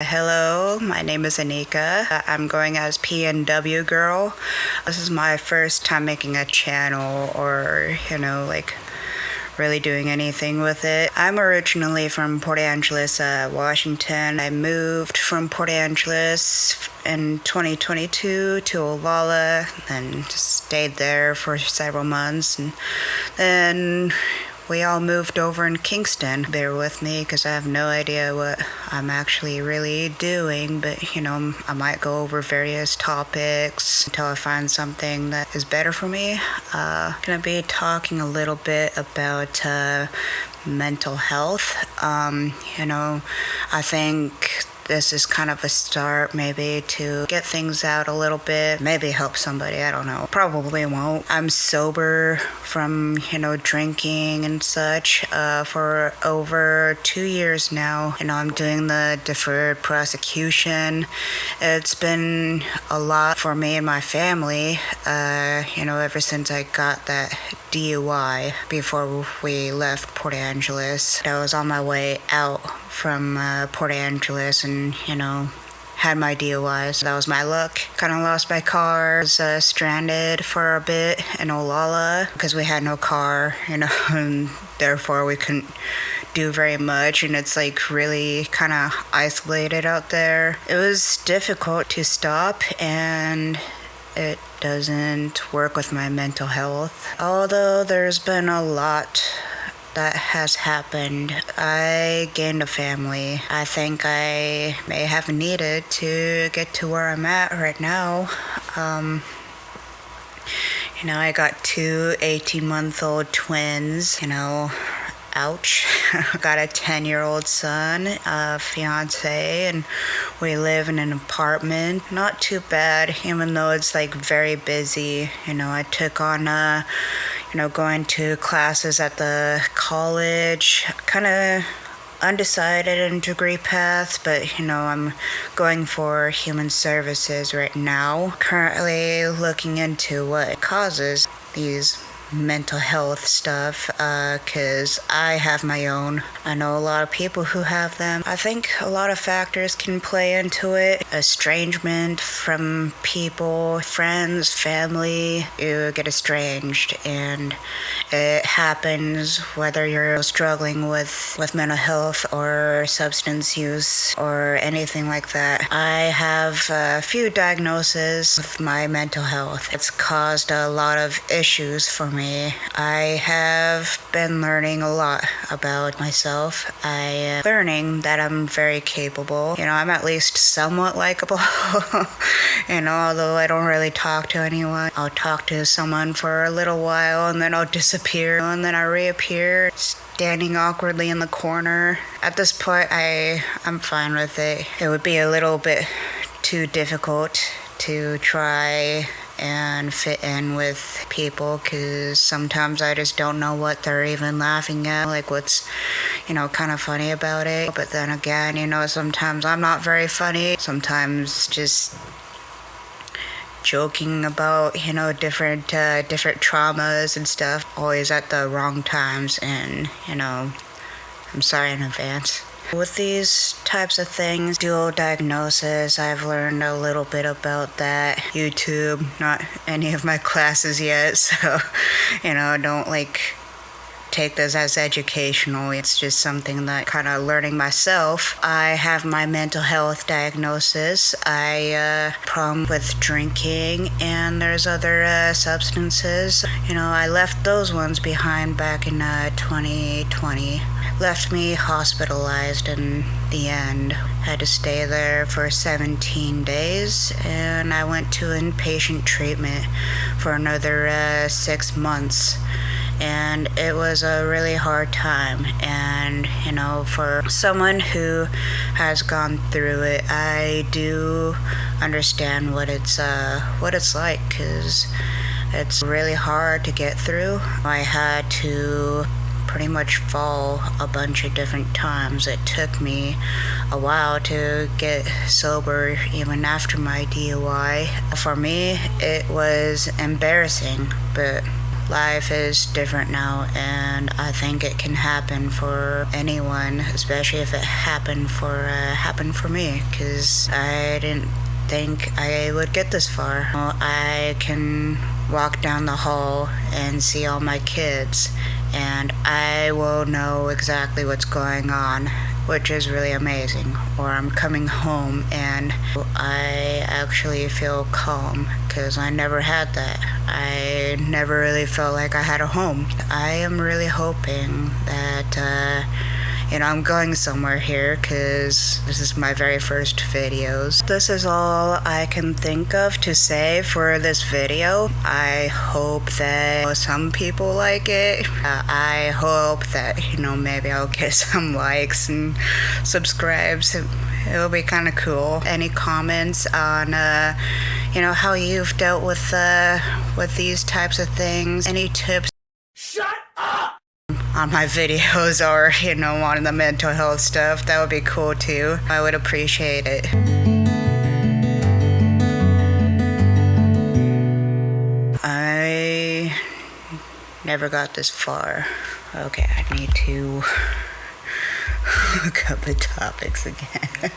Hello, my name is Anika. I'm going as PNW girl. This is my first time making a channel or, really doing anything with it. I'm originally from Port Angeles, Washington. I moved from Port Angeles in 2022 to Olala and just stayed there for several months. And then we all moved over in Kingston. Bear with me because I have no idea what I'm actually really doing, but I might go over various topics until I find something that is better for me. Gonna be talking a little bit about mental health. I think this is kind of a start maybe to get things out a little bit, maybe help somebody, I don't know. Probably won't. I'm sober from, drinking and such for over 2 years now. I'm doing the deferred prosecution. It's been a lot for me and my family, ever since I got that DUI before we left Port Angeles. I was on my way out from Port Angeles and, had my DUIs. That was my luck. Kind of lost my car. Was stranded for a bit in Olala because we had no car, and therefore we couldn't do very much, and it's really kind of isolated out there. It was difficult to stop, and it doesn't work with my mental health. Although there's been a lot that has happened. I gained a family. I think I may have needed to get to where I'm at right now. I got two 18-month-old twins, ouch. Got a 10-year-old son, a fiance, and we live in an apartment. Not too bad, even though it's very busy. I took on going to classes at the college, kind of undecided in degree paths, but I'm going for human services right now. Currently looking into what causes these mental health stuff, because I have my own. I know a lot of people who have them. I think a lot of factors can play into it. Estrangement from people, friends, family. You get estranged, and it happens whether you're struggling with mental health or substance use or anything like that. I have a few diagnoses with my mental health. It's caused a lot of issues for me. I have been learning a lot about myself. I'm learning that I'm very capable. I'm at least somewhat likable. Although I don't really talk to anyone. I'll talk to someone for a little while and then I'll disappear and then I reappear, standing awkwardly in the corner. At this point, I'm fine with it. It would be a little bit too difficult to try and fit in with people because sometimes I just don't know what they're even laughing at, what's kind of funny about it. But then again, sometimes I'm not very funny. Sometimes just joking about different traumas and stuff, always at the wrong times, and I'm sorry in advance. With these types of things, dual diagnosis, I've learned a little bit about that. YouTube, not any of my classes yet, so, don't take this as educational. It's just something that kind of learning myself. I have my mental health diagnosis. I problem with drinking, and there's other substances. I left those ones behind back in 2020. Left me hospitalized in the end. Had to stay there for 17 days, and I went to inpatient treatment for another 6 months. And it was a really hard time. And, for someone who has gone through it, I do understand what it's like, because it's really hard to get through. I had to pretty much fall a bunch of different times. It took me a while to get sober, even after my DUI. For me, it was embarrassing, but life is different now, and I think it can happen for anyone, especially if it happened for me, because I didn't think I would get this far. I can walk down the hall and see all my kids, and I will know exactly what's going on, which is really amazing. Or I'm coming home and I actually feel calm, because I never had that. I never really felt like I had a home. I am really hoping that I'm going somewhere here, because this is my very first videos. This is all I can think of to say for this video. I hope that some people like it. I hope that, maybe I'll get some likes and subscribes. It'll be kind of cool. Any comments on, how you've dealt with these types of things? Any tips? Shut up! On my videos, or on the mental health stuff, that would be cool too. I would appreciate it. I never got this far. Okay, I need to look up the topics again.